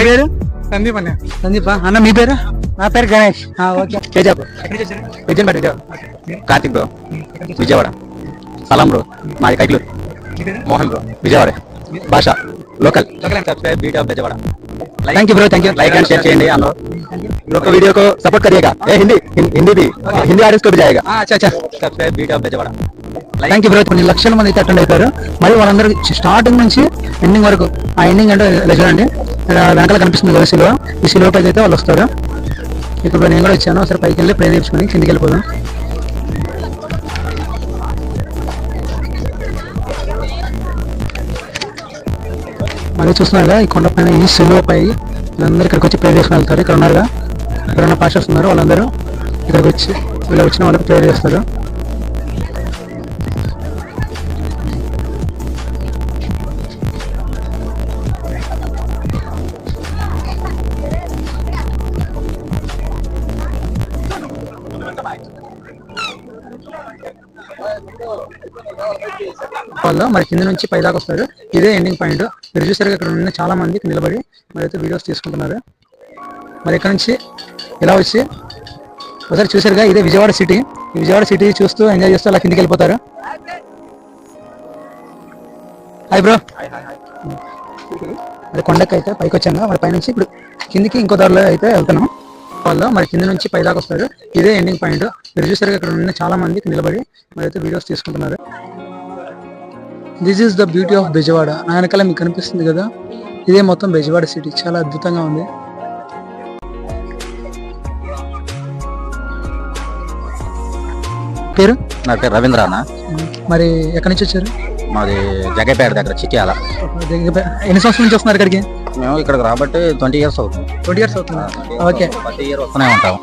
పేరు? సందీప్ అన్న. సందీప్ అన్న. మీ పేరు? నా పేరు గణేష్. ఓకే. కార్తిక్ బ్రో, విజయవాడ. సలాం బ్రో, మాది కైట్లూరు. మోహన్ బ్రో, విజయవాడ. భాష local. Subscribe video of Vijayawada. Thank you bro, thank you. Like and share చేయండి అందరూ. लोग वीडियो को सपोर्ट करिएगा. ए हिंदी भी हिंदी आर्टिस्ट को भी जाएगा. अच्छा अच्छा. Subscribe video of Vijayawada. Thank you bro. కొన్ని లక్షల మంది అయితే అటెండ్ అయిపోయారు. మరి వాళ్ళందరూ స్టార్టింగ్ నుంచి ఎండింగ్ వరకు, ఆ ఎండింగ్ అంటే ఇలా చూడండి, వెనకాల కనిపిస్తుంది కదా సిలువ, ఈ సిలువ పైకి అయితే వాళ్ళు వస్తారు. ఇప్పుడు నేను కూడా వచ్చాను. ఒకసారి పైకి వెళ్ళి ప్రేర్ చేసుకుని కిందికి వెళ్ళిపోదాం. మళ్ళీ చూస్తున్నారు కదా, ఈ కొండ పైన ఈ సిలువపై వీళ్ళందరూ ఇక్కడికి వచ్చి ప్రేర్ చేసుకుని వెళ్తారు. ఇక్కడ ఉన్నారుగా, ఇక్కడ ఉన్న పాస్టర్స్ ఉన్నారు, వాళ్ళందరూ ఇక్కడికి వచ్చి ఇలా వచ్చిన వాళ్ళకి ప్రేర్ చేస్తారు. వాళ్ళు మరి కింద నుంచి పైదాకా వస్తారు. ఇదే ఎండింగ్ పాయింట్. మీరు చూసారు ఇక్కడ ఉన్న చాలా మంది నిలబడి మరి అయితే వీడియోస్ తీసుకుంటున్నారు. మరి ఇక్కడ నుంచి ఇలా వచ్చి ఒకసారి చూసారుగా, ఇదే విజయవాడ సిటీ. ఈ విజయవాడ సిటీ చూస్తూ ఎంజాయ్ చేస్తూ అలా కిందికి వెళ్ళిపోతారు. Hi bro. మరి కొండకి అయితే పైకి వచ్చాను. మరి పైనుంచి ఇప్పుడు కిందికి ఇంకో దారిలో అయితే వెళ్తున్నాం. వాళ్ళు మరి కింద నుంచి పైదాకా వస్తారు. ఇదే ఎండింగ్ పాయింట్. మీరు చూసారుగా ఇక్కడ ఉన్న చాలా మంది నిలబడి మరి అయితే వీడియోస్ తీసుకుంటున్నారు. This is the beauty of Bezawada. నా వెనకాల మీకు కనిపిస్తుంది కదా, ఇదే మొత్తం బెజవాడ సిటీ. చాలా అద్భుతంగా ఉంది. పేరు? నా పేరు రవీంద్ర అన్న. మరి ఎక్కడి నుంచి వచ్చారు? మాది జగపేట దగ్గర చిట్యాల. ఎన్ని సంవత్సరాల నుంచి వస్తున్నారు ఇక్కడికి? మేము ఇక్కడికి రాబట్టి 20 years అవుతుంది. 20 years అవుతుంది. ఓకే. ప్రతి ఇయర్ వస్తూనే ఉంటాం.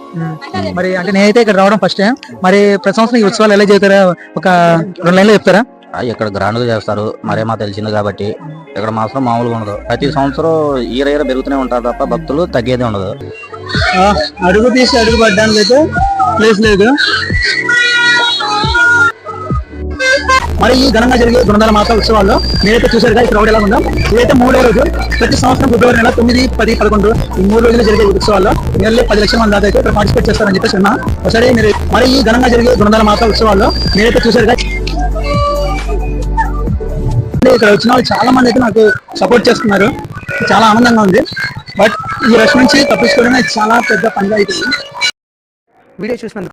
మరి అంటే నేనైతే ఇక్కడ రావడం ఫస్ట్ టైం. మరి ప్రతి సంవత్సరం ఈ ఉత్సవాలు ఎలా చేస్తారా? ఒక 2 లైన్లో చెప్తారా? ఇక్కడ గ్రాండ్ గా చేస్తారు. మరేమో తెలిసింది కాబట్టి ఇక్కడ మాత్రం మామూలుగా ఉండదు. ప్రతి సంవత్సరం ఇయర్ పెరుగుతూనే ఉంటారు తప్ప భక్తులు తగ్గేదే ఉండదు. అడుగు తీసి అడుగు పడ్డానికి అయితే ప్లేస్ లేదు. మరి ఈ ఘనంగా జరిగే గుణదల మాత ఉత్సవాల్లో మీరైతే చూసారుగా ఈ క్రౌడ్ ఎలా ఉందో. ఇదైతే 3వ రోజు. ప్రతి సంవత్సరం ఫిబ్రవరి నెల 9, 10, 11 ఈ 3 రోజులు జరిగే ఉత్సవాల్లో నియర్లీ 10 లక్షల మంది దాకా అయితే ఇక్కడ పార్టిసిపేట్ చేస్తారని చెప్పేసి ఉన్నా. ఒకసారి మీరు మరి ఈ ఘనంగా జరిగే గుణదల మాత ఉత్సవాల్లో మీరైతే చూసారుగా, ఇక్కడ వచ్చిన వాళ్ళు చాలా మంది అయితే నాకు సపోర్ట్ చేస్తున్నారు. చాలా ఆనందంగా ఉంది. బట్ ఈ రష్ నుంచి తప్పించుకోవడమే చాలా పెద్ద పనిగా అవుతుంది. వీడియో చూసినందుకు